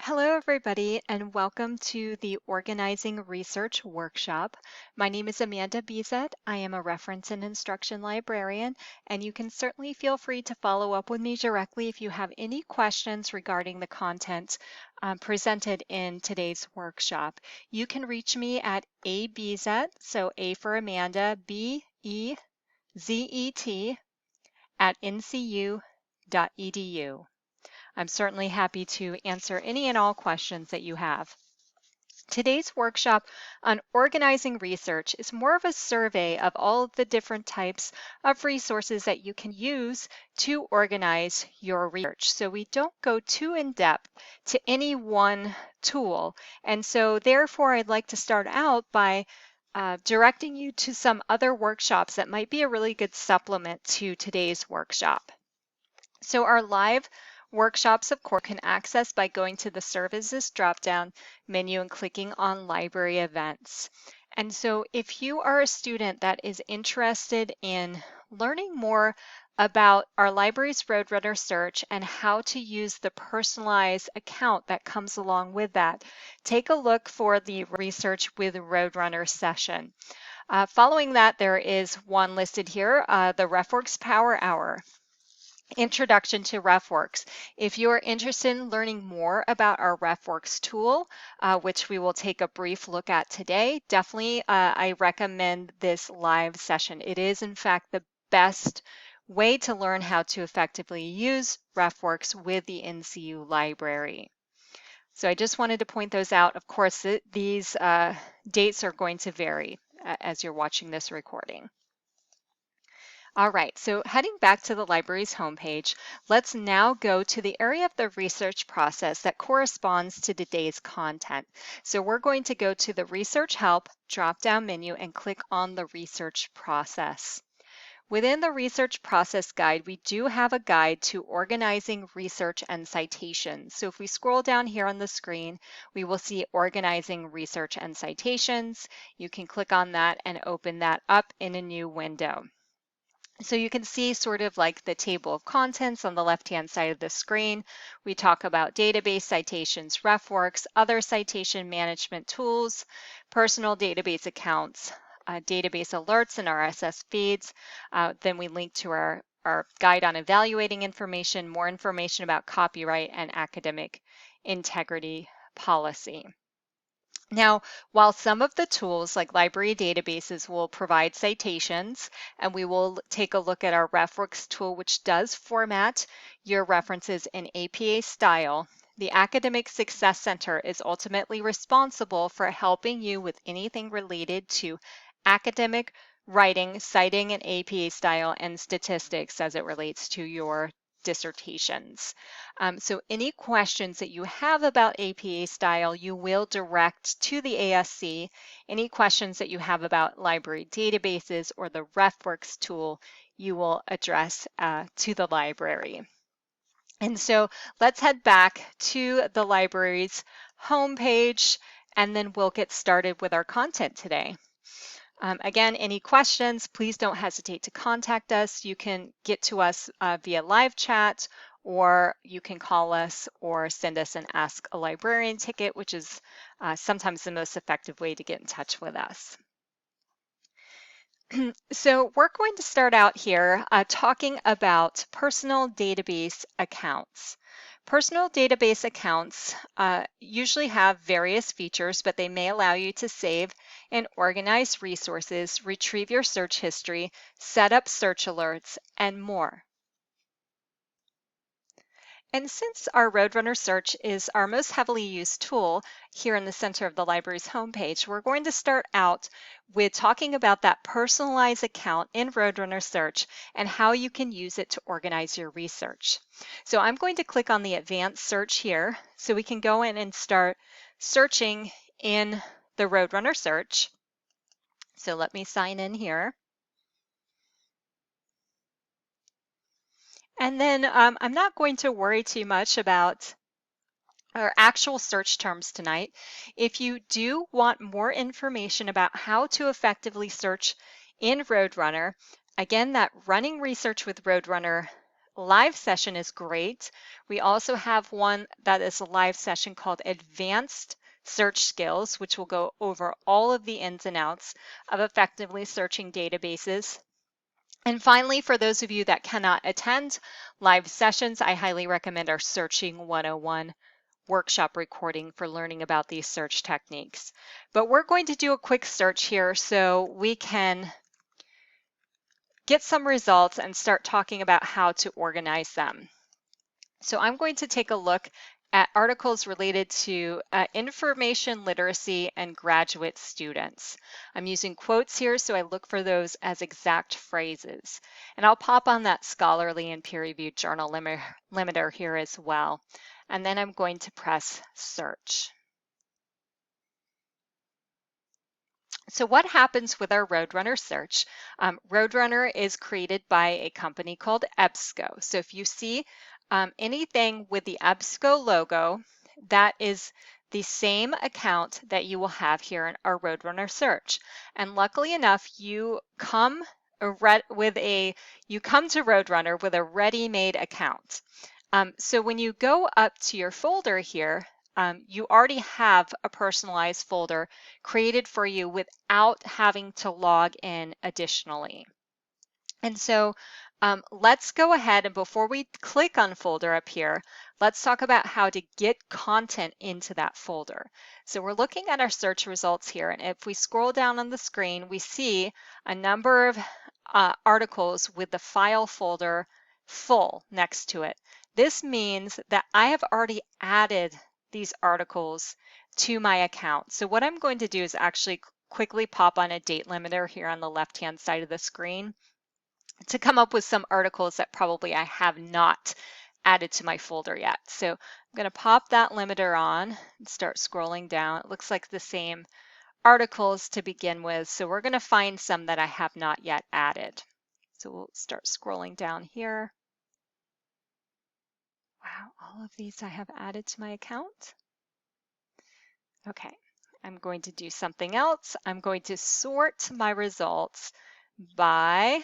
Hello, everybody, and welcome to the Organizing Research Workshop. My name is Amanda Bezet. I am a reference and instruction librarian, and you can certainly feel free to follow up with me directly if you have any questions regarding the content presented in today's workshop. You can reach me at abezet, so A for Amanda, BEZET, at ncu.edu. I'm certainly happy to answer any and all questions that you have. Today's workshop on organizing research is more of a survey of all of the different types of resources that you can use to organize your research. So we don't go too in depth to any one tool. And so therefore, I'd like to start out by directing you to some other workshops that might be a really good supplement to today's workshop. So our live workshops, of course, can access by going to the Services drop-down menu and clicking on Library Events. And so if you are a student that is interested in learning more about our library's Roadrunner search and how to use the personalized account that comes along with that, take a look for the Research with Roadrunner session. Following that, there is one listed here, the RefWorks Power Hour. Introduction to RefWorks. If you are interested in learning more about our RefWorks tool, which we will take a brief look at today, definitely I recommend this live session. It is in fact the best way to learn how to effectively use RefWorks with the NCU library. So I just wanted to point those out. Of course, these dates are going to vary as you're watching this recording. All right, so heading back to the library's homepage, let's now go to the area of the research process that corresponds to today's content. So we're going to go to the Research Help drop-down menu and click on the research process. Within the research process guide, we do have a guide to organizing research and citations. So if we scroll down here on the screen, we will see organizing research and citations. You can click on that and open that up in a new window. So you can see sort of like the table of contents on the left-hand side of the screen. We talk about database citations, RefWorks, other citation management tools, personal database accounts, database alerts and RSS feeds. Then we link to our guide on evaluating information, more information about copyright and academic integrity policy. Now, while some of the tools like library databases will provide citations, and we will take a look at our RefWorks tool, which does format your references in APA style, the Academic Success Center is ultimately responsible for helping you with anything related to academic writing, citing in APA style, and statistics as it relates to your dissertations. So any questions that you have about APA style, you will direct to the ASC. Any questions that you have about library databases or the RefWorks tool, you will address to the library. And so let's head back to the library's homepage, and then we'll get started with our content today. Again, any questions, please don't hesitate to contact us. You can get to us via live chat, or you can call us or send us an Ask a Librarian ticket, which is sometimes the most effective way to get in touch with us. So we're going to start out here talking about personal database accounts. Personal database accounts usually have various features, but they may allow you to save and organize resources, retrieve your search history, set up search alerts, and more. And since our Roadrunner search is our most heavily used tool here in the center of the library's homepage, we're going to start out with talking about that personalized account in Roadrunner search and how you can use it to organize your research. So I'm going to click on the advanced search here so we can go in and start searching in the Roadrunner search. So let me sign in here. And then I'm not going to worry too much about our actual search terms tonight. If you do want more information about how to effectively search in Roadrunner, again, that Running Research with Roadrunner live session is great. We also have one that is a live session called Advanced Search Skills, which will go over all of the ins and outs of effectively searching databases. And finally, for those of you that cannot attend live sessions, I highly recommend our Searching 101 workshop recording for learning about these search techniques. But we're going to do a quick search here so we can get some results and start talking about how to organize them. So I'm going to take a look at articles related to information literacy and graduate students. I'm using quotes here, so I look for those as exact phrases. And I'll pop on that scholarly and peer-reviewed journal limiter here as well. And then I'm going to press search. So what happens with our Roadrunner search? Roadrunner is created by a company called EBSCO. So if you see anything with the EBSCO logo, that is the same account that you will have here in our Roadrunner search. And luckily enough, you come to Roadrunner with a ready-made account. So when you go up to your folder here, you already have a personalized folder created for you without having to log in additionally. And so let's go ahead and before we click on folder up here, let's talk about how to get content into that folder. So we're looking at our search results here, and if we scroll down on the screen, we see a number of articles with the file folder full next to it. This means that I have already added these articles to my account. So what I'm going to do is actually quickly pop on a date limiter here on the left-hand side of the screen to come up with some articles that probably I have not added to my folder yet. So I'm going to pop that limiter on and start scrolling down. It looks like the same articles to begin with. So we're going to find some that I have not yet added. So we'll start scrolling down here. Wow, all of these I have added to my account. Okay, I'm going to do something else. I'm going to sort my results by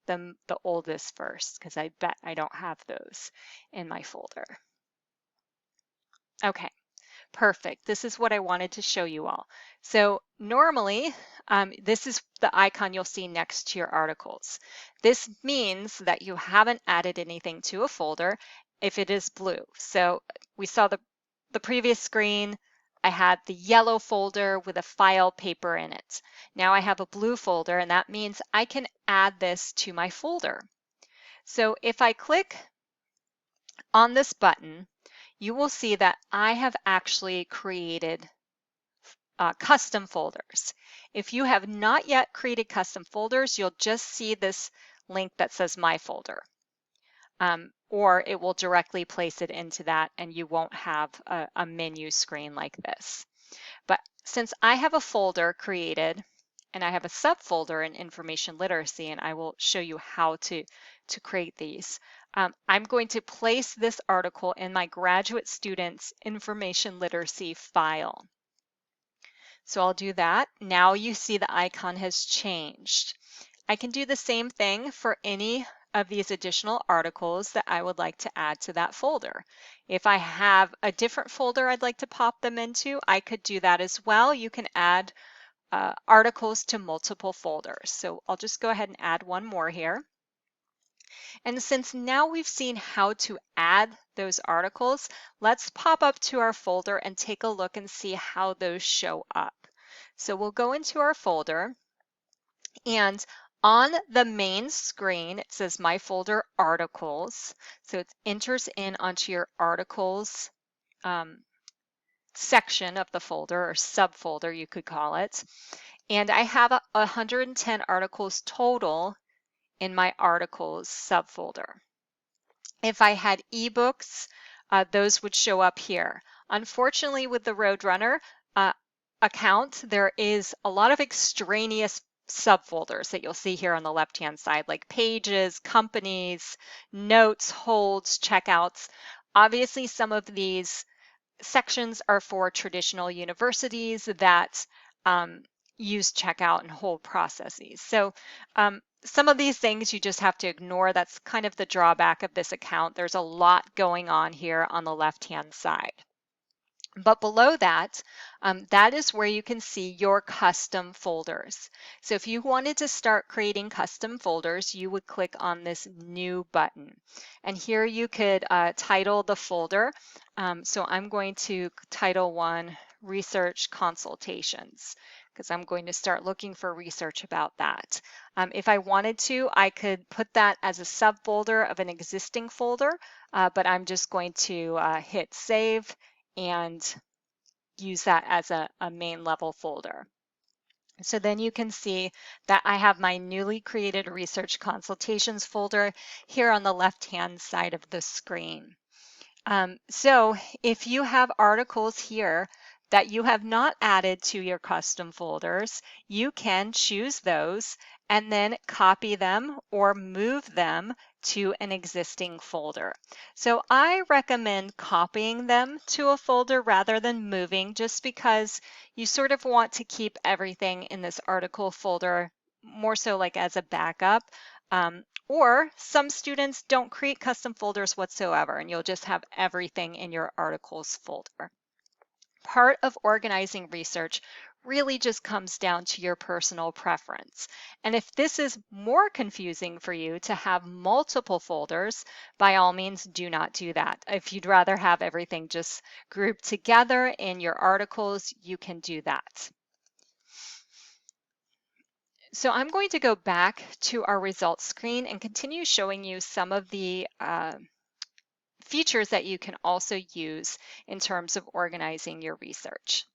the oldest first, because I bet I don't have those in my folder. Okay, perfect. This is what I wanted to show you all. So normally, this is the icon you'll see next to your articles. This means that you haven't added anything to a folder if it is blue. So we saw the previous screen, I had the yellow folder with a file paper in it. Now I have a blue folder, and that means I can add this to my folder. So if I click on this button, you will see that I have actually created custom folders. If you have not yet created custom folders, you'll just see this link that says My Folder. Or it will directly place it into that and you won't have a menu screen like this. But since I have a folder created and I have a subfolder in information literacy, and I will show you how to create these, I'm going to place this article in my graduate students information literacy file. So I'll do that. Now you see the icon has changed. I can do the same thing for any of these additional articles that I would like to add to that folder. If I have a different folder I'd like to pop them into, I could do that as well. You can add articles to multiple folders. So I'll just go ahead and add one more here. And since now we've seen how to add those articles, let's pop up to our folder and take a look and see how those show up. So we'll go into our folder, and on the main screen, it says My Folder Articles. So it enters in onto your articles section of the folder, or subfolder you could call it. And I have 110 articles total in my articles subfolder. If I had ebooks, those would show up here. Unfortunately, with the Roadrunner account, there is a lot of extraneous subfolders that you'll see here on the left-hand side, like pages, companies, notes, holds, checkouts. Obviously, some of these sections are for traditional universities that use checkout and hold processes. So some of these things you just have to ignore. That's kind of the drawback of this account. There's a lot going on here on the left-hand side. But below that, that is where you can see your custom folders. So if you wanted to start creating custom folders, you would click on this new button. And here you could title the folder. So I'm going to title one Research Consultations, because I'm going to start looking for research about that. If I wanted to, I could put that as a subfolder of an existing folder, but I'm just going to hit save and use that as a main level folder. So then you can see that I have my newly created research consultations folder here on the left-hand side of the screen. So if you have articles here that you have not added to your custom folders, you can choose those and then copy them or move them to an existing folder. So I recommend copying them to a folder rather than moving, just because you sort of want to keep everything in this article folder more so like as a backup. Or some students don't create custom folders whatsoever, and you'll just have everything in your articles folder. Part of organizing research really just comes down to your personal preference. And if this is more confusing for you to have multiple folders, by all means, do not do that. If you'd rather have everything just grouped together in your articles, you can do that. So I'm going to go back to our results screen and continue showing you some of the features that you can also use in terms of organizing your research.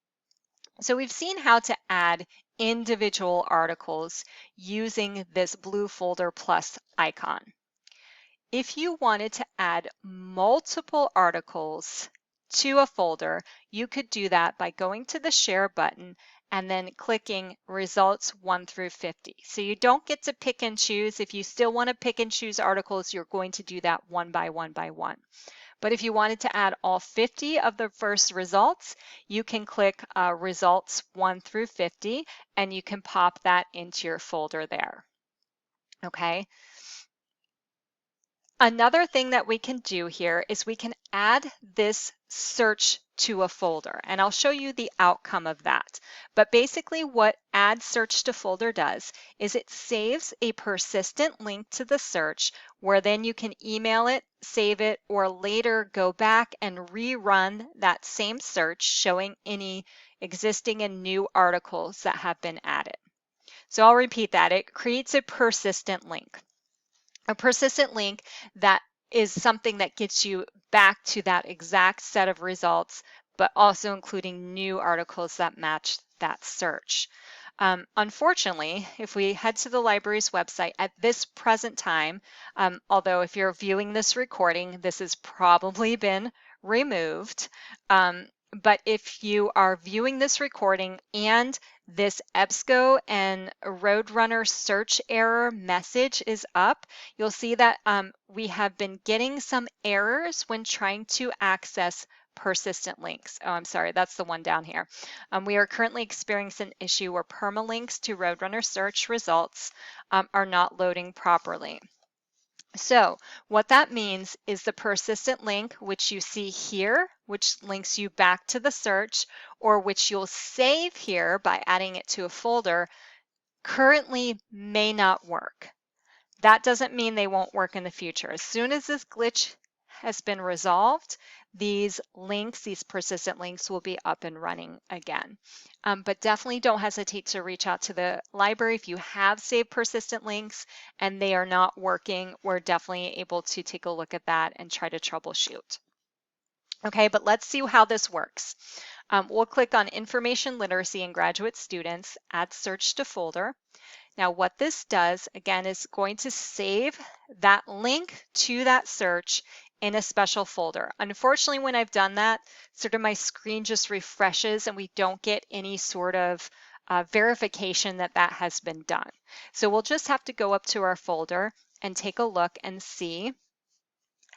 So we've seen how to add individual articles using this blue folder plus icon. If you wanted to add multiple articles to a folder, you could do that by going to the share button and then clicking results 1 through 50. So you don't get to pick and choose. If you still want to pick and choose articles, you're going to do that one by one by one. But if you wanted to add all 50 of the first results, you can click results 1 through 50, and you can pop that into your folder there. Okay. Another thing that we can do here is we can add this search to a folder, and I'll show you the outcome of that. But basically what add search to folder does is it saves a persistent link to the search, where then you can email it, save it, or later go back and rerun that same search, showing any existing and new articles that have been added. So I'll repeat that. It creates a persistent link. A persistent link that is something that gets you back to that exact set of results, but also including new articles that match that search. Unfortunately, if we head to the library's website at this present time, although if you're viewing this recording, this has probably been removed, but if you are viewing this recording and this EBSCO and Roadrunner search error message is up, you'll see that we have been getting some errors when trying to access persistent links. Oh, I'm sorry, that's the one down here. We are currently experiencing an issue where permalinks to Roadrunner search results are not loading properly. So what that means is the persistent link, which you see here, which links you back to the search, or which you'll save here by adding it to a folder, currently may not work. That doesn't mean they won't work in the future. As soon as this glitch has been resolved, these links, these persistent links, will be up and running again. But definitely don't hesitate to reach out to the library if you have saved persistent links and they are not working. We're definitely able to take a look at that and try to troubleshoot. Okay, but let's see how this works. We'll click on Information Literacy and Graduate Students, Add Search to Folder. Now what this does, again, is going to save that link to that search in a special folder. Unfortunately, when I've done that, sort of my screen just refreshes and we don't get any sort of verification that that has been done. So we'll just have to go up to our folder and take a look and see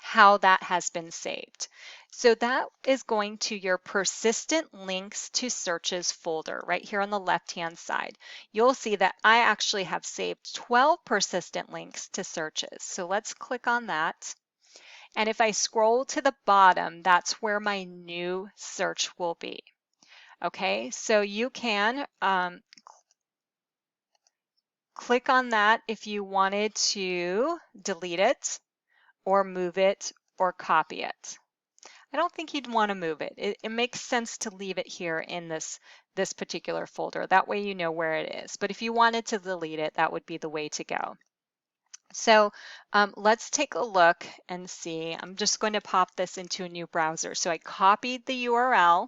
how that has been saved. So that is going to your persistent links to searches folder right here on the left-hand side. You'll see that I actually have saved 12 persistent links to searches. So let's click on that. And if I scroll to the bottom, that's where my new search will be. Okay, so you can click on that if you wanted to delete it or move it or copy it. I don't think you'd want to move it. It makes sense to leave it here in this particular folder. That way you know where it is. But if you wanted to delete it, that would be the way to go. So let's take a look and see. I'm just going to pop this into a new browser. So I copied the URL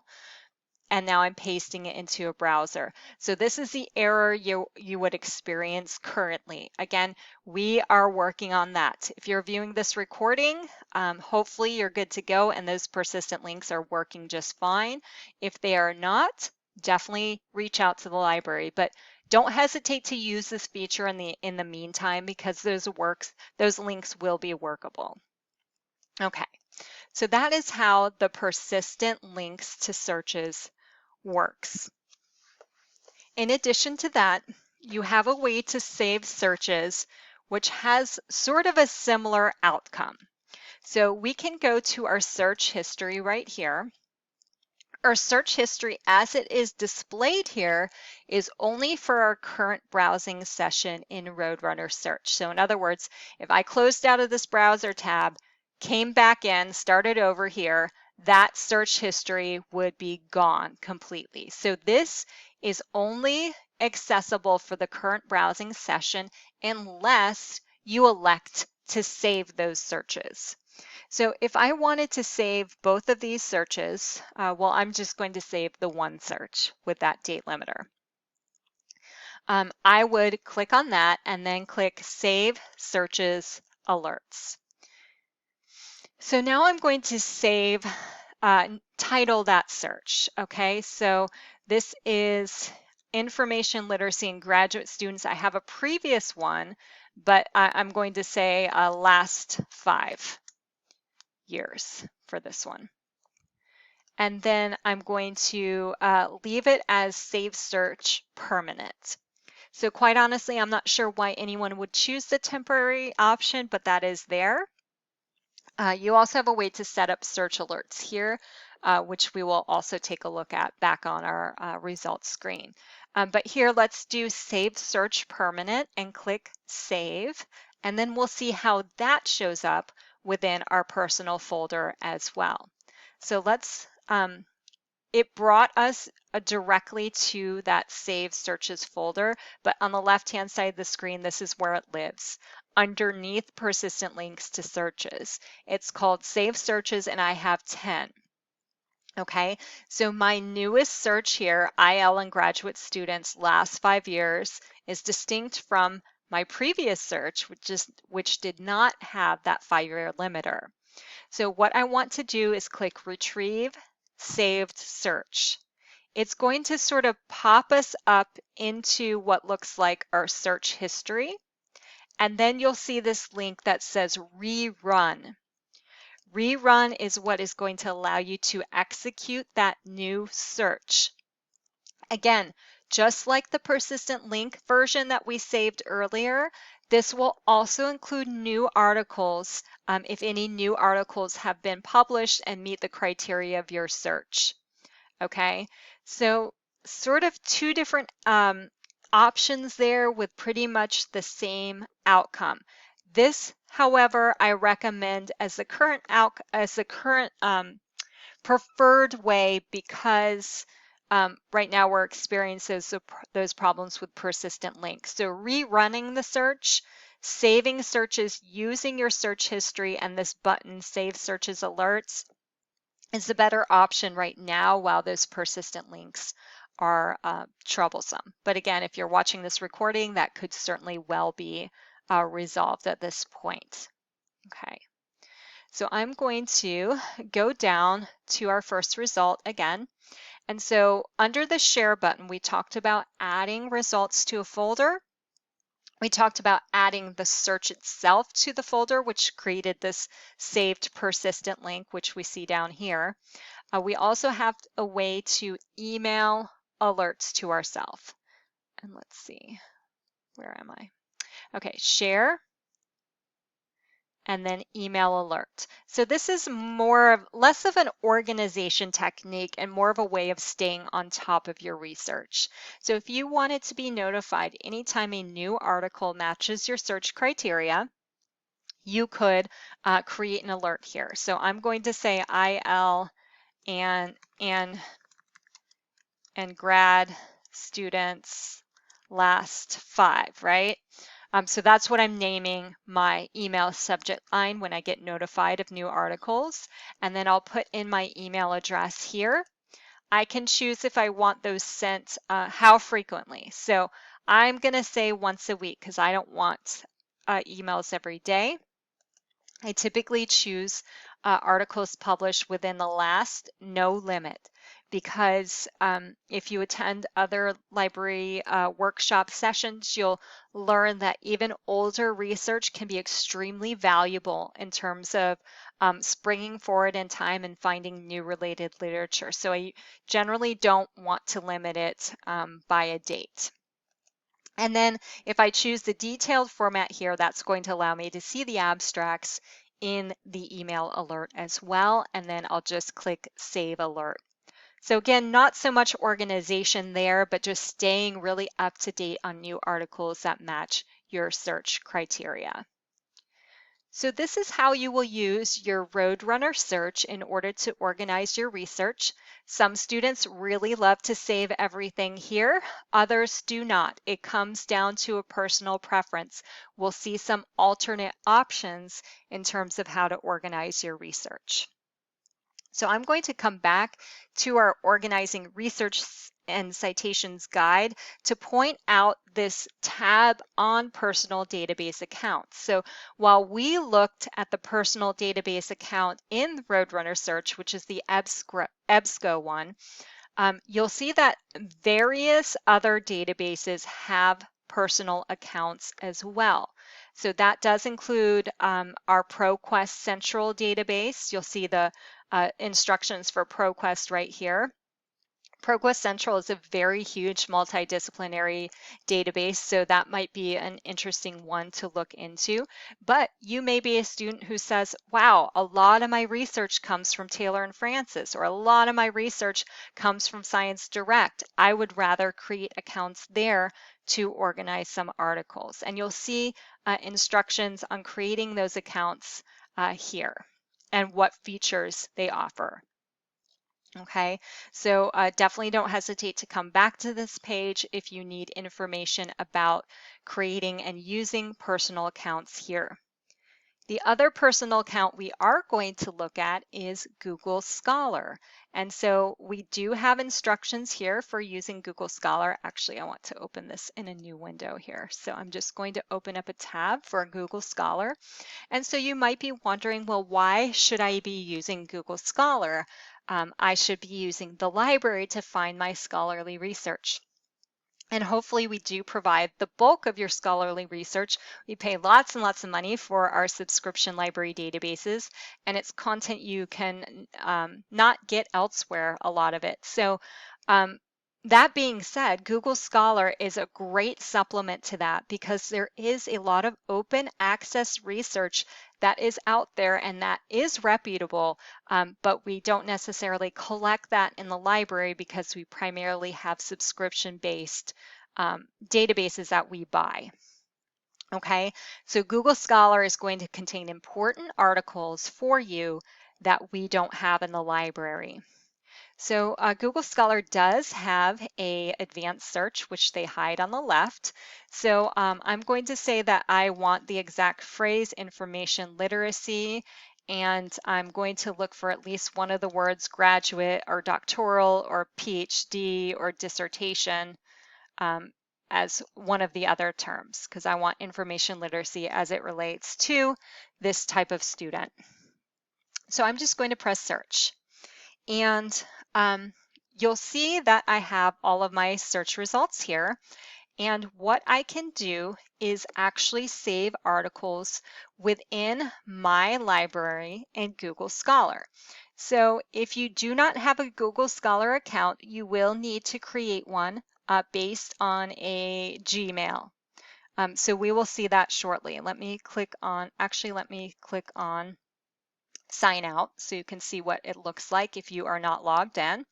and now I'm pasting it into a browser. So this is the error you would experience currently. Again, we are working on that. If you're viewing this recording, hopefully you're good to go and those persistent links are working just fine. If they are not, definitely reach out to the library. But don't hesitate to use this feature in the meantime, because those links will be workable. Okay, so that is how the persistent links to searches works. In addition to that, you have a way to save searches which has sort of a similar outcome. So we can go to our search history right here. Our search history as it is displayed here is only for our current browsing session in Roadrunner search. So in other words, if I closed out of this browser tab, came back in, started over here, that search history would be gone completely. So this is only accessible for the current browsing session unless you elect to save those searches. So if I wanted to save both of these searches, well, I'm just going to save the one search with that date limiter. I would click on that and then click Save Searches Alerts. So now I'm going to save, title that search, okay? So this is information literacy and graduate students. I have a previous one, but I'm going to say last 5 years for this one. And then I'm going to leave it as Save Search Permanent. So quite honestly, I'm not sure why anyone would choose the temporary option, but that is there. You also have a way to set up search alerts here, which we will also take a look at back on our results screen. But here, let's do Save Search Permanent and click Save, and then we'll see how that shows up within our personal folder as well. So let's, it brought us directly to that Save Searches folder, but on the left-hand side of the screen, this is where it lives, underneath persistent links to searches. It's called Save Searches, and I have 10. Okay, so my newest search here, IL and graduate students last 5 years, is distinct from my previous search, which did not have that 5-year limiter. So what I want to do is click Retrieve Saved Search. It's going to sort of pop us up into what looks like our search history. And then you'll see this link that says ReRun. ReRun is what is going to allow you to execute that new search. Again, just like the persistent link version that we saved earlier, this will also include new articles if any new articles have been published and meet the criteria of your search. Okay, so sort of two different options there with pretty much the same outcome. This, however, I recommend as the current preferred way, because right now we're experiencing those problems with persistent links. So rerunning the search, saving searches using your search history and this button, Save Searches Alerts, is the better option right now while those persistent links are troublesome. But again, if you're watching this recording, that could certainly well be resolved at this point. Okay, so I'm going to go down to our first result again. And so under the Share button, we talked about adding results to a folder. We talked about adding the search itself to the folder, which created this saved persistent link, which we see down here. We also have a way to email alerts to ourselves. And let's see, where am I? Okay, share, and then email alert. So this is less of an organization technique and more of a way of staying on top of your research. So if you wanted to be notified anytime a new article matches your search criteria, you could create an alert here. So I'm going to say IL and grad students last 5, right? So that's what I'm naming my email subject line when I get notified of new articles. And then I'll put in my email address here. I can choose if I want those sent how frequently. So I'm going to say once a week because I don't want emails every day. I typically choose articles published within the last no limit because if you attend other library workshop sessions, you'll learn that even older research can be extremely valuable in terms of springing forward in time and finding new related literature. So I generally don't want to limit it by a date. And then if I choose the detailed format here, that's going to allow me to see the abstracts in the email alert as well. And then I'll just click Save Alert. So again, not so much organization there, but just staying really up to date on new articles that match your search criteria. So this is how you will use your Roadrunner search in order to organize your research. Some students really love to save everything here, others do not. It comes down to a personal preference. We'll see some alternate options in terms of how to organize your research. So I'm going to come back to our organizing research and citations guide to point out this tab on personal database accounts. So while we looked at the personal database account in Roadrunner search, which is the EBSCO one, you'll see that various other databases have personal accounts as well. So that does include our ProQuest Central database. You'll see the instructions for ProQuest right here. ProQuest Central is a very huge multidisciplinary database, so that might be an interesting one to look into. But you may be a student who says, wow, a lot of my research comes from Taylor and Francis, or a lot of my research comes from Science Direct. I would rather create accounts there to organize some articles. And you'll see instructions on creating those accounts here and what features they offer. Okay, so definitely don't hesitate to come back to this page if you need information about creating and using personal accounts here. The other personal account we are going to look at is Google Scholar. And so we do have instructions here for using Google Scholar. Actually, I want to open this in a new window here. So I'm just going to open up a tab for Google Scholar. And so you might be wondering, well, why should I be using Google Scholar? I should be using the library to find my scholarly research. And hopefully we do provide the bulk of your scholarly research. We pay lots and lots of money for our subscription library databases, and it's content you can not get elsewhere, a lot of it. So that being said, Google Scholar is a great supplement to that because there is a lot of open access research that is out there and that is reputable, but we don't necessarily collect that in the library because we primarily have subscription-based databases that we buy. Okay, so Google Scholar is going to contain important articles for you that we don't have in the library. So Google Scholar does have an advanced search, which they hide on the left. So I'm going to say that I want the exact phrase information literacy, and I'm going to look for at least one of the words graduate or doctoral or PhD or dissertation as one of the other terms, because I want information literacy as it relates to this type of student. So I'm just going to press search. And you'll see that I have all of my search results here. And what I can do is actually save articles within my library in Google Scholar. So if you do not have a Google Scholar account, you will need to create one based on a Gmail. So we will see that shortly. Let me click on sign out so you can see what it looks like if you are not logged in.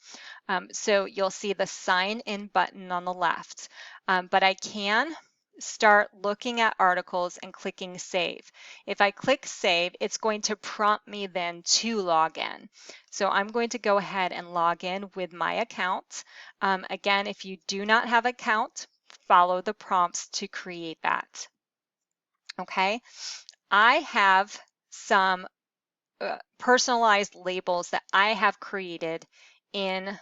So you'll see the sign in button on the left, but I can start looking at articles and clicking save. If I click save, it's going to prompt me then to log in. So I'm going to go ahead and log in with my account. Again, if you do not have an account, follow the prompts to create that. Okay, I have some personalized labels that I have created in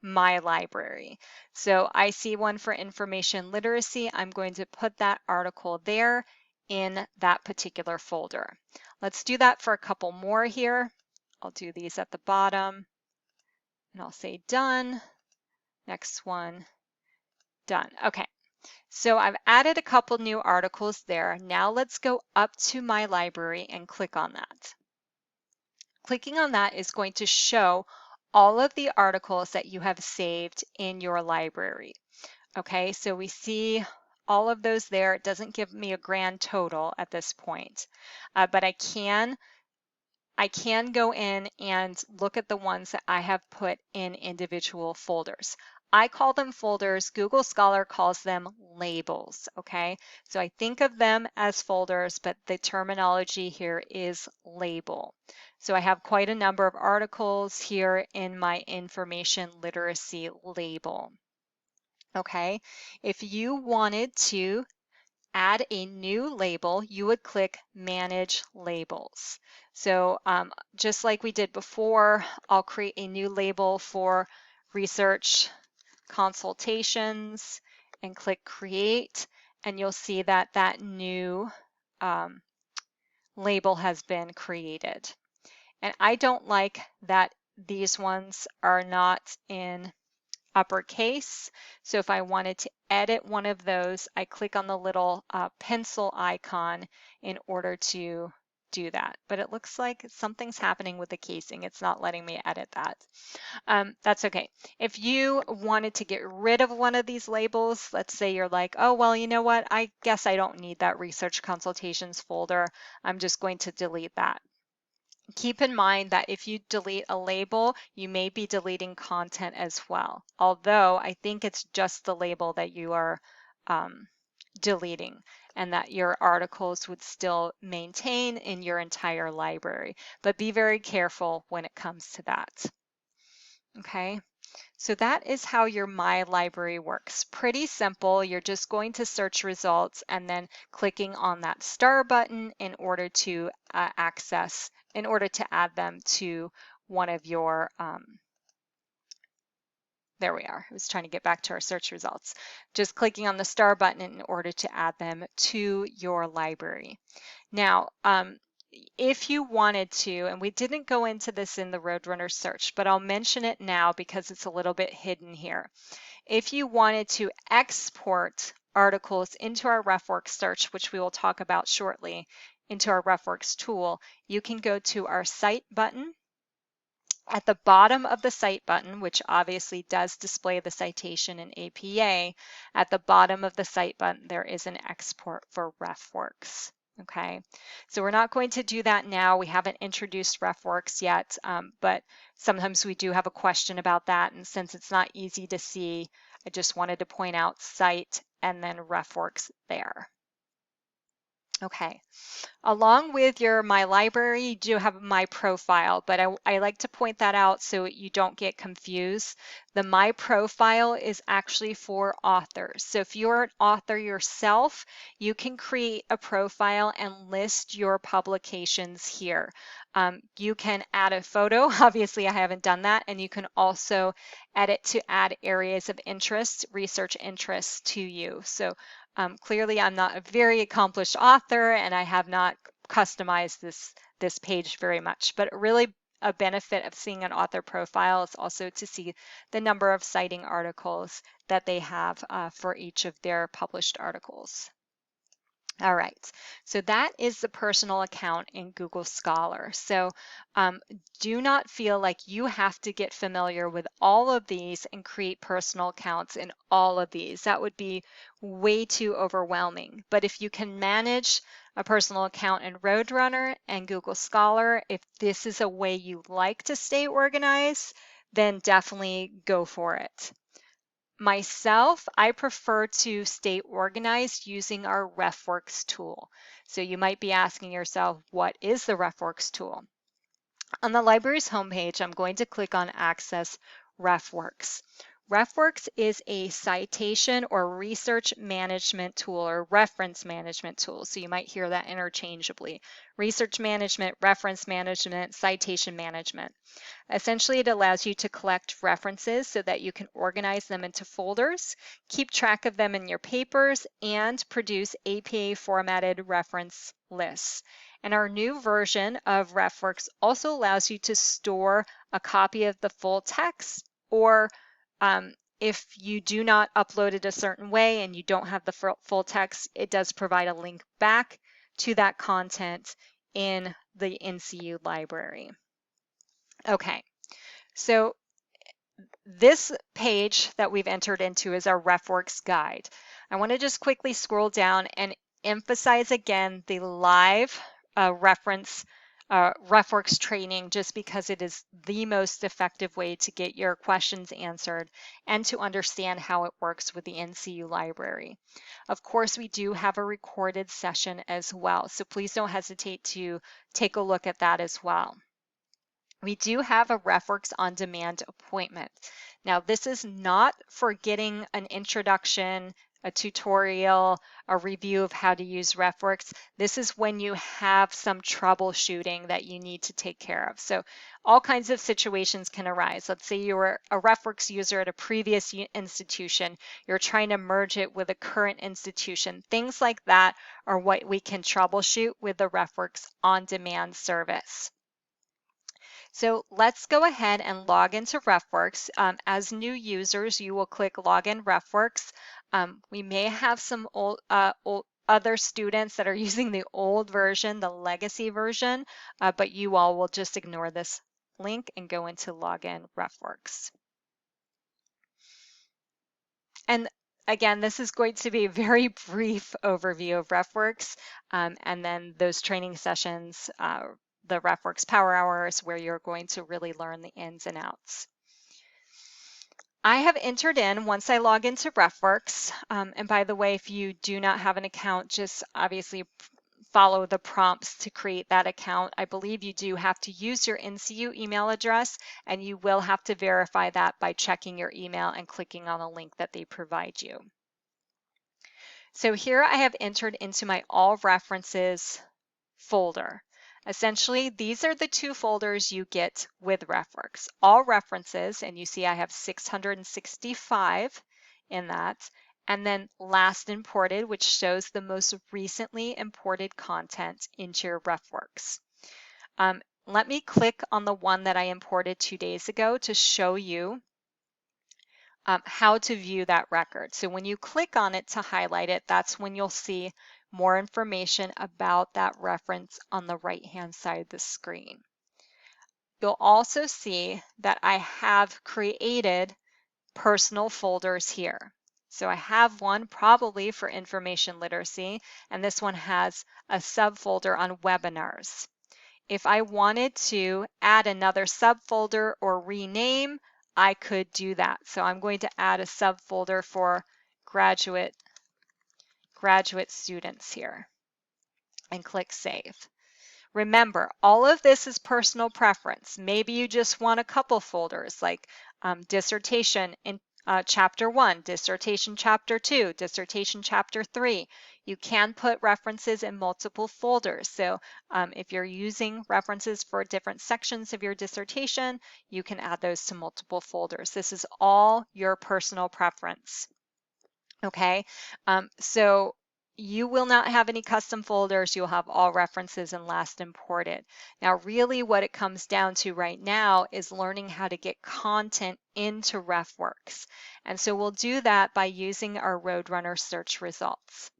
my library. So I see one for information literacy. I'm going to put that article there in that particular folder. Let's do that for a couple more here. I'll do these at the bottom and I'll say done. Next one, done. Okay, so I've added a couple new articles there. Now let's go up to my library and click on that. Clicking on that is going to show all of the articles that you have saved in your library. Okay, so we see all of those there. It doesn't give me a grand total at this point, but I can go in and look at the ones that I have put in individual folders. I call them folders. Google Scholar calls them labels, okay? So I think of them as folders, but the terminology here is label. So I have quite a number of articles here in my information literacy label, okay? If you wanted to add a new label, you would click Manage Labels. So just like we did before, I'll create a new label for research consultations and click Create, and you'll see that that new label has been created. And I don't like that these ones are not in uppercase. So if I wanted to edit one of those, I click on the little pencil icon in order to do that. But it looks like something's happening with the casing. It's not letting me edit that. That's okay. If you wanted to get rid of one of these labels, let's say you're like, oh, well, you know what? I guess I don't need that research consultations folder. I'm just going to delete that. Keep in mind that if you delete a label, you may be deleting content as well. Although I think it's just the label that you are deleting, and that your articles would still maintain in your entire library. But be very careful when it comes to that. Okay. So that is how your My Library works. Pretty simple. You're just going to search results and then clicking on that star button in order to add them to one of your, there we are. I was trying to get back to our search results. Just clicking on the star button in order to add them to your library. Now, if you wanted to, and we didn't go into this in the Roadrunner search, but I'll mention it now because it's a little bit hidden here. If you wanted to export articles into our RefWorks search, which we will talk about shortly, into our RefWorks tool, you can go to our Cite button. At the bottom of the Cite button, which obviously does display the citation in APA, at the bottom of the Cite button, there is an export for RefWorks. Okay, so we're not going to do that now. We haven't introduced RefWorks yet, but sometimes we do have a question about that. And since it's not easy to see, I just wanted to point out Cite and then RefWorks there. Okay, along with your My Library, you do have My Profile, but I like to point that out so you don't get confused. The My Profile is actually for authors. So if you're an author yourself, you can create a profile and list your publications here. You can add a photo. Obviously, I haven't done that. And you can also edit to add areas of interest, research interests to you. So clearly, I'm not a very accomplished author, and I have not customized this page very much, but it really a benefit of seeing an author profile is also to see the number of citing articles that they have for each of their published articles. All right, so that is the personal account in Google Scholar. So do not feel like you have to get familiar with all of these and create personal accounts in all of these. That would be way too overwhelming. But if you can manage a personal account in Roadrunner and Google Scholar, if this is a way you like to stay organized, then definitely go for it. Myself, I prefer to stay organized using our RefWorks tool. So you might be asking yourself, what is the RefWorks tool? On the library's homepage, I'm going to click on Access RefWorks. RefWorks is a citation or research management tool or reference management tool. So you might hear that interchangeably. Research management, reference management, citation management. Essentially, it allows you to collect references so that you can organize them into folders, keep track of them in your papers, and produce APA formatted reference lists. And our new version of RefWorks also allows you to store a copy of the full text, or if you do not upload it a certain way and you don't have the full text, it does provide a link back to that content in the NCU library. Okay, so this page that we've entered into is our RefWorks guide. I want to just quickly scroll down and emphasize again the live RefWorks training, just because it is the most effective way to get your questions answered and to understand how it works with the NCU library. Of course, we do have a recorded session as well, so please don't hesitate to take a look at that as well. We do have a RefWorks On Demand appointment. Now, this is not for getting an introduction, a tutorial, a review of how to use RefWorks. This is when you have some troubleshooting that you need to take care of. So all kinds of situations can arise. Let's say you were a RefWorks user at a previous institution. You're trying to merge it with a current institution. Things like that are what we can troubleshoot with the RefWorks On Demand service. So let's go ahead and log into RefWorks. As new users, you will click Login RefWorks. We may have some other students that are using the old version, the legacy version, but you all will just ignore this link and go into Login RefWorks. And again, this is going to be a very brief overview of RefWorks, and then those training sessions, the RefWorks Power Hours, where you're going to really learn the ins and outs. I have entered in once I log into RefWorks, and by the way, if you do not have an account, just obviously follow the prompts to create that account. I believe you do have to use your NCU email address, and you will have to verify that by checking your email and clicking on the link that they provide you. So here I have entered into my All References folder. Essentially, these are the two folders you get with RefWorks. All References, and you see I have 665 in that, and then Last Imported, which shows the most recently imported content into your RefWorks. Let me click on the one that I imported 2 days ago to show you how to view that record. So when you click on it to highlight it, that's when you'll see more information about that reference on the right-hand side of the screen. You'll also see that I have created personal folders here. So I have one probably for information literacy, and this one has a subfolder on webinars. If I wanted to add another subfolder or rename, I could do that. So I'm going to add a subfolder for graduate students here and click Save. Remember, all of this is personal preference. Maybe you just want a couple folders like dissertation in chapter 1, dissertation chapter 2, dissertation chapter 3. You can put references in multiple folders. So if you're using references for different sections of your dissertation, you can add those to multiple folders. This is all your personal preference. Okay, so you will not have any custom folders. You'll have all references and last imported. Now, really what it comes down to right now is learning how to get content into RefWorks. And so we'll do that by using our Roadrunner search results.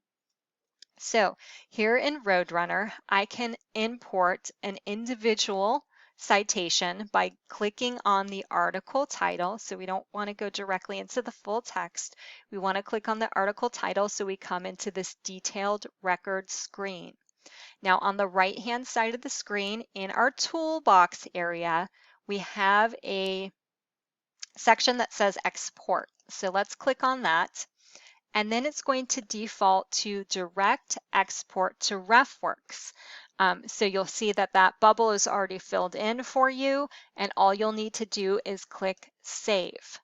So here in Roadrunner, I can import an individual citation by clicking on the article title. So we don't want to go directly into the full text. We want to click on the article title so we come into this detailed record screen. Now on the right-hand side of the screen in our toolbox area, we have a section that says export. So let's click on that. And then it's going to default to direct export to RefWorks. So you'll see that that bubble is already filled in for you, and all you'll need to do is click Save.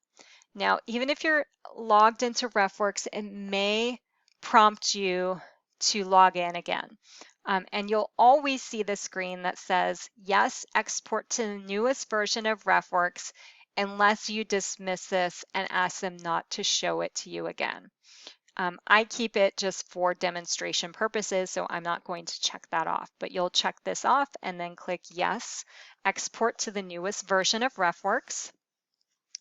Now, even if you're logged into RefWorks, it may prompt you to log in again. And you'll always see the screen that says, yes, export to the newest version of RefWorks, unless you dismiss this and ask them not to show it to you again. I keep it just for demonstration purposes, so I'm not going to check that off, but you'll check this off and then click yes, export to the newest version of RefWorks.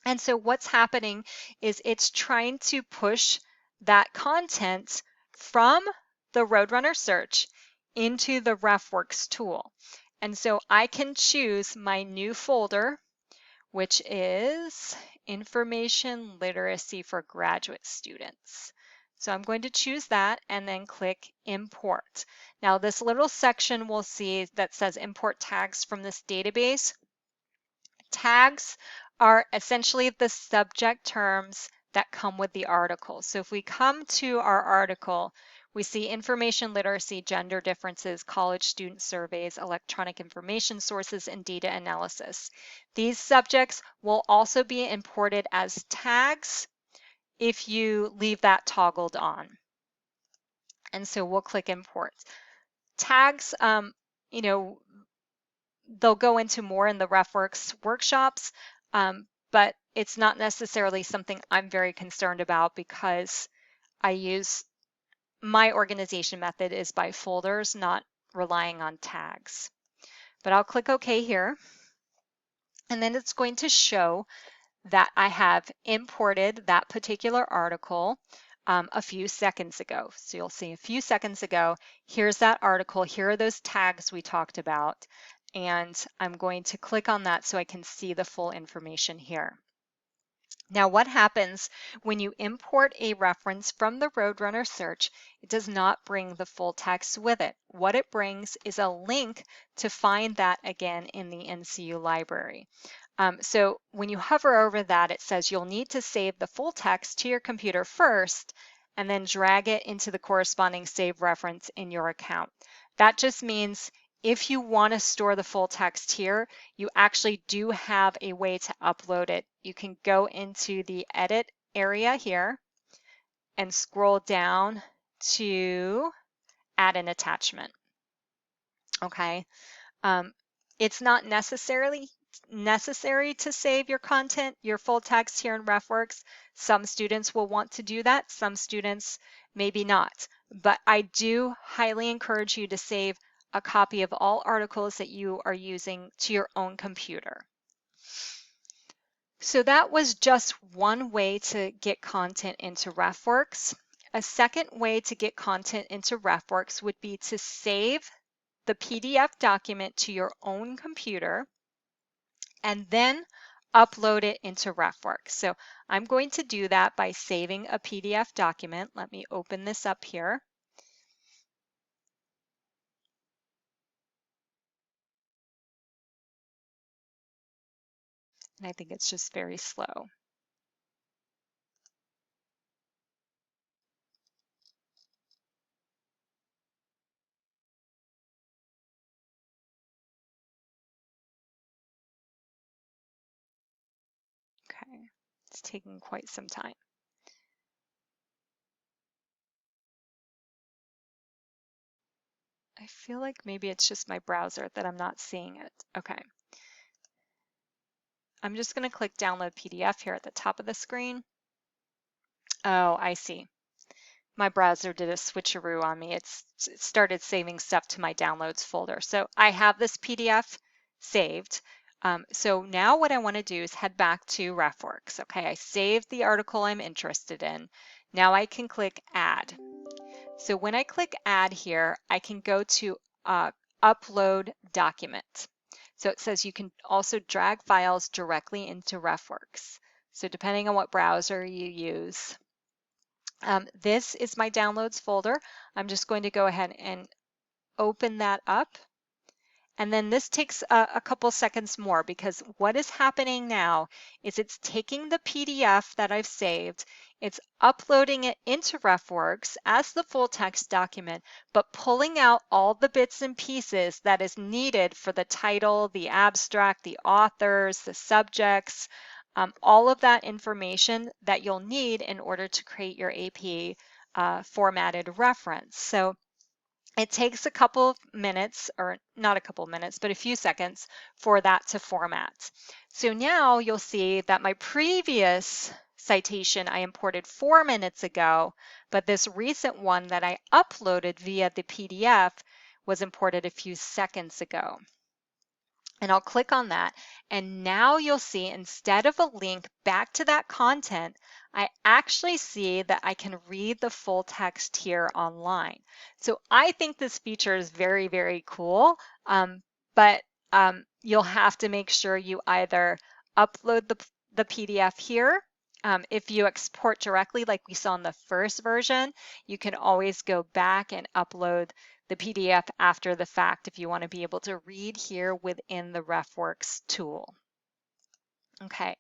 And so what's happening is it's trying to push that content from the Roadrunner search into the RefWorks tool. And so I can choose my new folder, which is Information Literacy for Graduate Students. So I'm going to choose that and then click Import. Now this little section we'll see that says Import Tags from this database. Tags are essentially the subject terms that come with the article. So if we come to our article, we see information literacy, gender differences, college student surveys, electronic information sources, and data analysis. These subjects will also be imported as tags if you leave that toggled on. And so we'll click Import. Tags, they'll go into more in the RefWorks workshops, but it's not necessarily something I'm very concerned about because my organization method is by folders, not relying on tags. But I'll click OK here, and then it's going to show that I have imported that particular article a few seconds ago. So you'll see a few seconds ago, here's that article, here are those tags we talked about, and I'm going to click on that so I can see the full information here. Now what happens when you import a reference from the Roadrunner search, it does not bring the full text with it. What it brings is a link to find that again in the NCU library. So when you hover over that, it says you'll need to save the full text to your computer first and then drag it into the corresponding save reference in your account. That just means if you want to store the full text here, you actually do have a way to upload it. You can go into the edit area here and scroll down to add an attachment. Okay, it's not necessary to save your content, your full text here in RefWorks. Some students will want to do that, some students maybe not. But I do highly encourage you to save a copy of all articles that you are using to your own computer. So that was just one way to get content into RefWorks. A second way to get content into RefWorks would be to save the PDF document to your own computer and then upload it into RefWorks. So I'm going to do that by saving a PDF document. Let me open this up here. And I think it's just very slow. Okay, it's taking quite some time. I feel like maybe it's just my browser that I'm not seeing it. Okay. I'm just going to click download PDF here at the top of the screen. Oh, I see. my browser did a switcheroo on me. It started saving stuff to my downloads folder. So I have this PDF saved. So now what I want to do is head back to RefWorks. Okay, I saved the article I'm interested in. Now I can click Add. So when I click Add here, I can go to Upload Document. So it says you can also drag files directly into RefWorks. So depending on what browser you use. This is my downloads folder. I'm just going to go ahead and open that up. And then this takes a couple seconds more, because what is happening now is it's taking the PDF that I've saved, it's uploading it into RefWorks as the full text document, but pulling out all the bits and pieces that is needed for the title, the abstract, the authors, the subjects, all of that information that you'll need in order to create your AP formatted reference. So it takes a couple of minutes, or not a couple of minutes, but a few seconds for that to format. So now you'll see that my previous citation I imported 4 minutes ago, but this recent one that I uploaded via the PDF was imported a few seconds ago. And I'll click on that, and now you'll see, instead of a link back to that content, I actually see that I can read the full text here online. So I think this feature is very, very cool, but you'll have to make sure you either upload the PDF here. If you export directly like we saw in the first version, you can always go back and upload the PDF after the fact if you want to be able to read here within the RefWorks tool. Okay,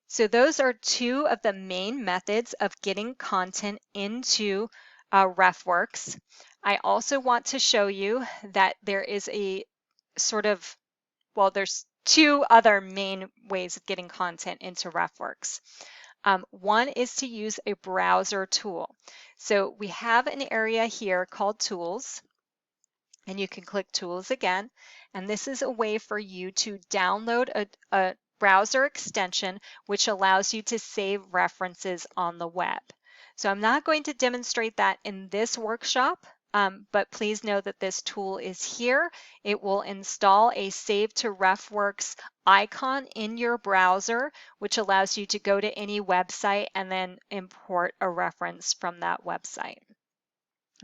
so those are two of the main methods of getting content into RefWorks. I also want to show you that there is a sort of, well, there's two other main ways of getting content into RefWorks. One is to use a browser tool. So we have an area here called Tools, and you can click Tools again, and this is a way for you to download a browser extension which allows you to save references on the web. So I'm not going to demonstrate that in this workshop, but please know that this tool is here. It will install a Save to RefWorks icon in your browser, which allows you to go to any website and then import a reference from that website.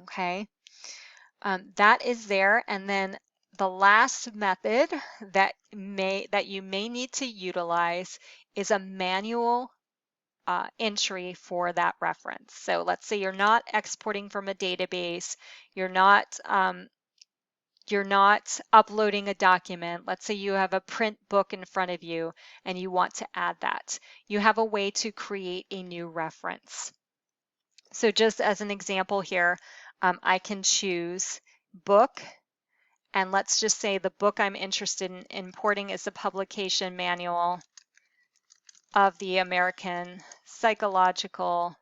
Okay. That is there, and then the last method that you may need to utilize is a manual entry for that reference. So let's say you're not exporting from a database, you're not uploading a document. Let's say you have a print book in front of you and you want to add that. You have a way to create a new reference. So just as an example here, I can choose book, and let's just say the book I'm interested in importing is the publication manual of the American Psychological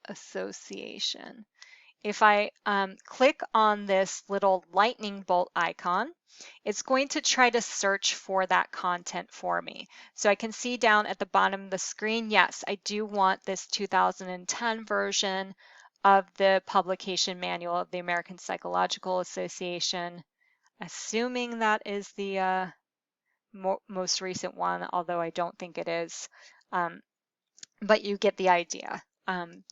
Association. If I click on this little lightning bolt icon, it's going to try to search for that content for me. So I can see down at the bottom of the screen, yes, I do want this 2010 version of the publication manual of the American Psychological Association, assuming that is the most recent one, although I don't think it is. But you get the idea.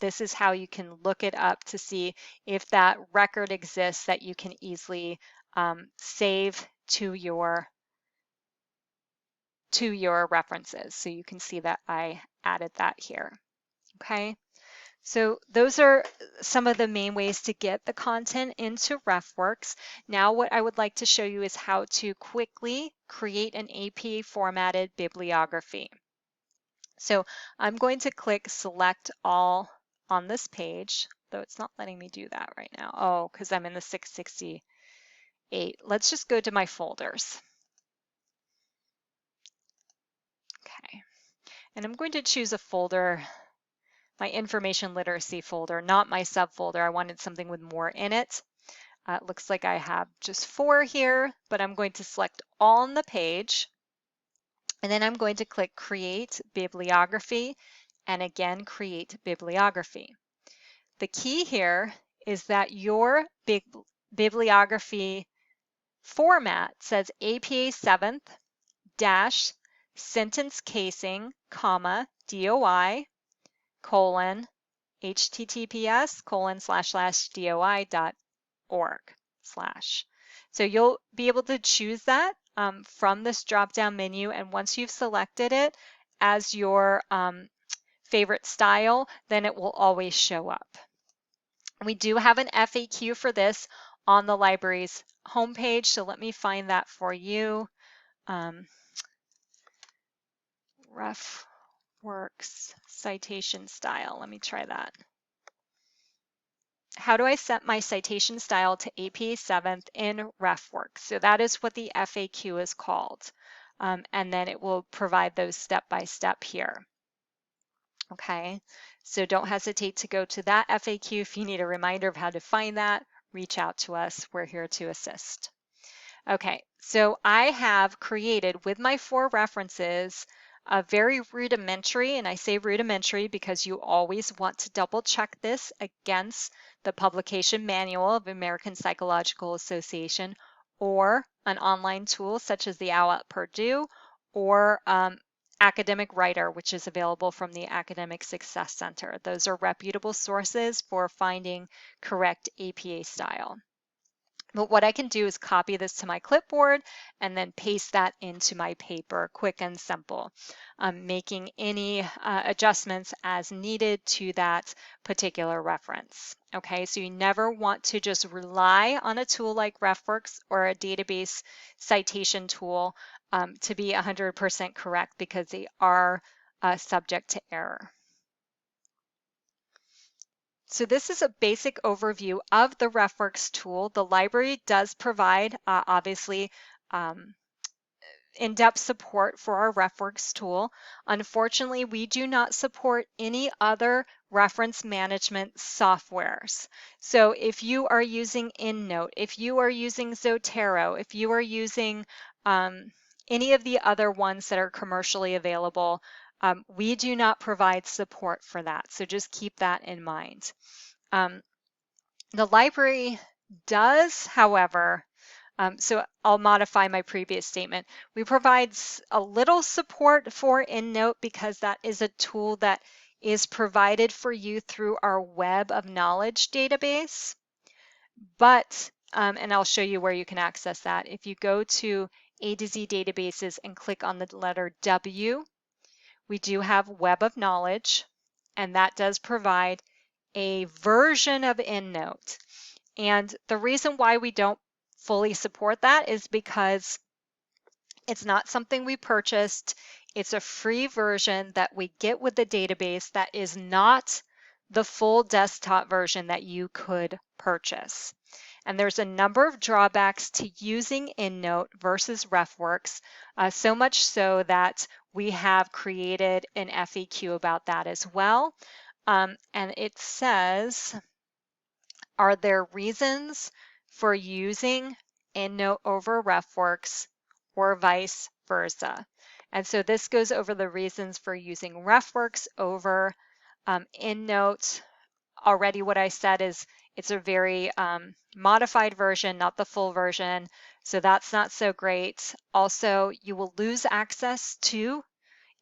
This is how you can look it up to see if that record exists that you can easily save to your references. So you can see that I added that here. Okay, so those are some of the main ways to get the content into RefWorks. Now what I would like to show you is how to quickly create an AP formatted bibliography. So I'm going to click Select All on this page, though it's not letting me do that right now. Oh, because I'm in the 668. Let's just go to my folders. Okay, and I'm going to choose a folder, my information literacy folder, not my subfolder. I wanted something with more in it. It looks like I have just 4 here, but I'm going to select all on the page. And then I'm going to click Create Bibliography, and again, Create Bibliography. The key here is that your bibliography format says APA 7th dash sentence casing, comma, DOI, colon, https://doi.org/. So you'll be able to choose that from this drop-down menu, and once you've selected it as your favorite style, then it will always show up. We do have an FAQ for this on the library's homepage, so let me find that for you. RefWorks citation style. Let me try that. How do I set my citation style to APA 7th in RefWorks? So that is what the FAQ is called. And then it will provide those step-by-step here. Okay, so don't hesitate to go to that FAQ. If you need a reminder of how to find that, reach out to us. We're here to assist. Okay, so I have created with my 4 references a very rudimentary, and I say rudimentary because you always want to double check this against the publication manual of American Psychological Association or an online tool such as the OWL at Purdue or Academic Writer, which is available from the Academic Success Center. Those are reputable sources for finding correct APA style. But what I can do is copy this to my clipboard and then paste that into my paper, quick and simple, making any adjustments as needed to that particular reference. Okay, so you never want to just rely on a tool like RefWorks or a database citation tool to be 100% correct, because they are subject to error. So this is a basic overview of the RefWorks tool. The library does provide, obviously, in-depth support for our RefWorks tool. Unfortunately, we do not support any other reference management softwares. So if you are using EndNote, if you are using Zotero, if you are using any of the other ones that are commercially available, we do not provide support for that. So just keep that in mind. The library does, however, so I'll modify my previous statement. We provide a little support for EndNote because that is a tool that is provided for you through our Web of Knowledge database. But, and I'll show you where you can access that. If you go to A to Z databases and click on the letter W, we do have Web of Knowledge, and that does provide a version of EndNote. And the reason why we don't fully support that is because it's not something we purchased. It's a free version that we get with the database that is not the full desktop version that you could purchase. And there's a number of drawbacks to using EndNote versus RefWorks, so much so that we have created an FAQ about that as well. And it says, are there reasons for using EndNote over RefWorks or vice versa? And so this goes over the reasons for using RefWorks over EndNote. Already what I said is it's a very modified version, not the full version, so that's not so great. Also, you will lose access to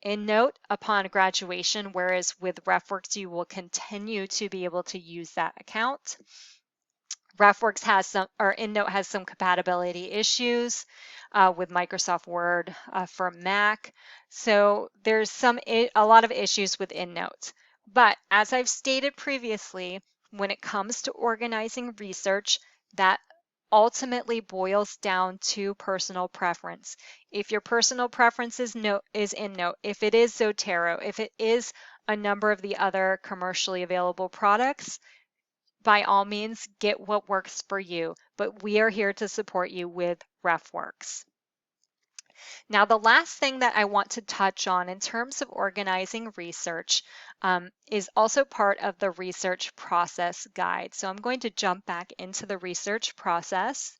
EndNote upon graduation, whereas with RefWorks you will continue to be able to use that account. RefWorks has some, or EndNote has some compatibility issues with Microsoft Word for Mac. So there's a lot of issues with EndNote. But as I've stated previously, when it comes to organizing research, that ultimately boils down to personal preference. If your personal preference is EndNote, if it is Zotero, if it is a number of the other commercially available products, by all means, get what works for you. But we are here to support you with RefWorks. Now, the last thing that I want to touch on in terms of organizing research is also part of the research process guide. So I'm going to jump back into the research process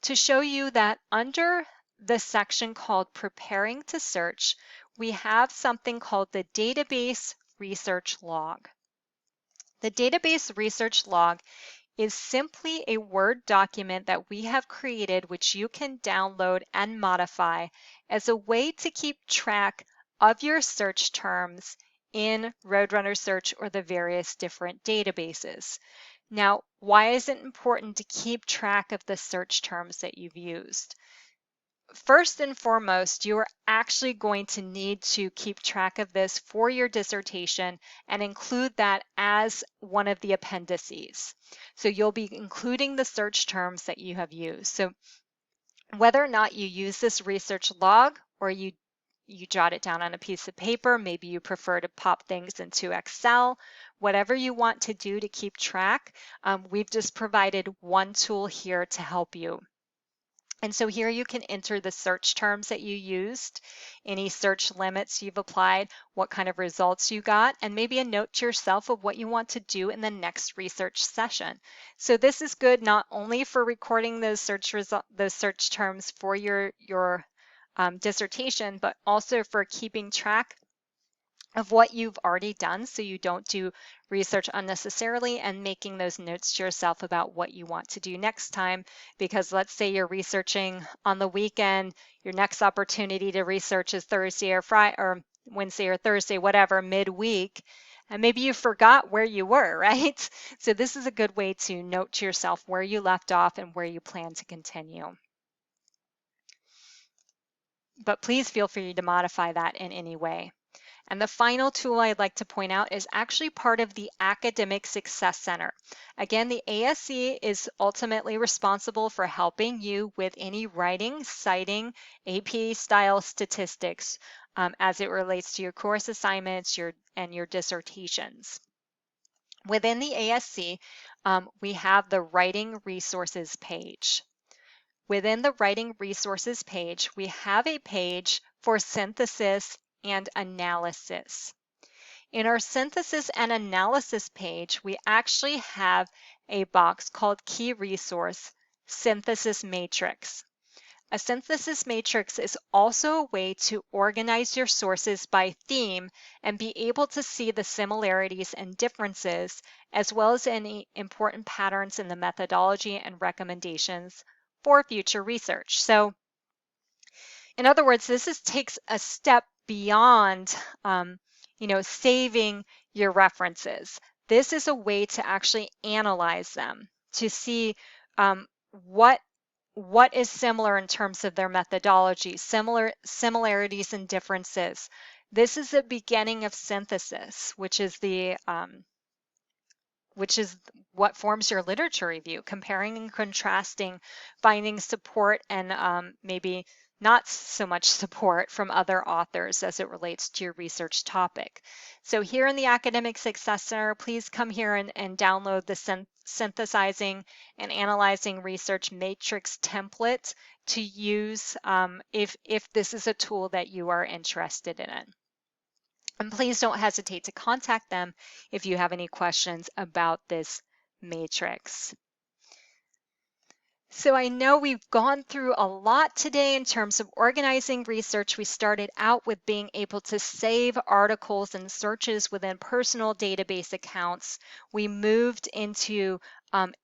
to show you that under the section called Preparing to Search, we have something called the Database Research Log. The Database Research Log is simply a Word document that we have created, which you can download and modify as a way to keep track of your search terms in Roadrunner Search or the various different databases. Now, why is it important to keep track of the search terms that you've used? First and foremost, you are actually going to need to keep track of this for your dissertation and include that as one of the appendices. So you'll be including the search terms that you have used. So whether or not you use this research log or you jot it down on a piece of paper, maybe you prefer to pop things into Excel, whatever you want to do to keep track, we've just provided one tool here to help you. And so here you can enter the search terms that you used, any search limits you've applied, what kind of results you got, and maybe a note to yourself of what you want to do in the next research session. So this is good not only for recording those search terms for your dissertation, but also for keeping track of what you've already done so you don't do research unnecessarily, and making those notes to yourself about what you want to do next time. Because let's say you're researching on the weekend, your next opportunity to research is Thursday or Friday or Wednesday or Thursday, whatever, midweek, and maybe you forgot where you were, right? So this is a good way to note to yourself where you left off and where you plan to continue. But please feel free to modify that in any way. And the final tool I'd like to point out is actually part of the Academic Success Center. Again, the ASC is ultimately responsible for helping you with any writing, citing, AP-style statistics as it relates to your course assignments and your dissertations. Within the ASC, we have the Writing Resources page. Within the Writing Resources page, we have a page for synthesis and analysis. In our synthesis and analysis page, we actually have a box called Key Resource Synthesis Matrix. A synthesis matrix is also a way to organize your sources by theme and be able to see the similarities and differences, as well as any important patterns in the methodology and recommendations for future research. So, in other words, this takes a step beyond, saving your references. This is a way to actually analyze them, to see what is similar in terms of their methodology, similarities and differences. This is the beginning of synthesis, which is what forms your literature review, comparing and contrasting, finding support and maybe not so much support from other authors as it relates to your research topic. So here in the Academic Success Center, please come here and download the Synthesizing and Analyzing Research Matrix template to use if this is a tool that you are interested in. And please don't hesitate to contact them if you have any questions about this matrix. So I know we've gone through a lot today in terms of organizing research. We started out with being able to save articles and searches within personal database accounts. We moved into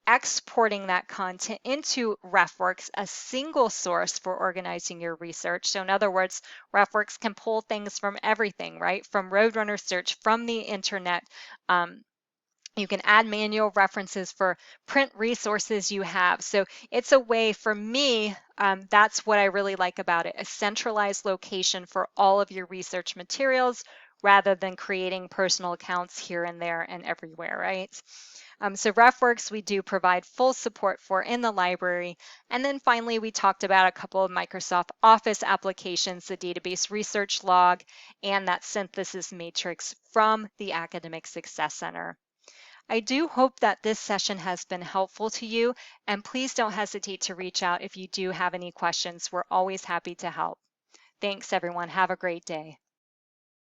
exporting that content into RefWorks, a single source for organizing your research. So in other words, RefWorks can pull things from everything, right? From Roadrunner search, from the internet. You can add manual references for print resources you have. So it's a way for me, that's what I really like about it, a centralized location for all of your research materials rather than creating personal accounts here and there and everywhere, right? So RefWorks we do provide full support for in the library. And then finally, we talked about a couple of Microsoft Office applications, the database research log and that synthesis matrix from the Academic Success Center. I do hope that this session has been helpful to you, and please don't hesitate to reach out if you do have any questions. We're always happy to help. Thanks, everyone. Have a great day.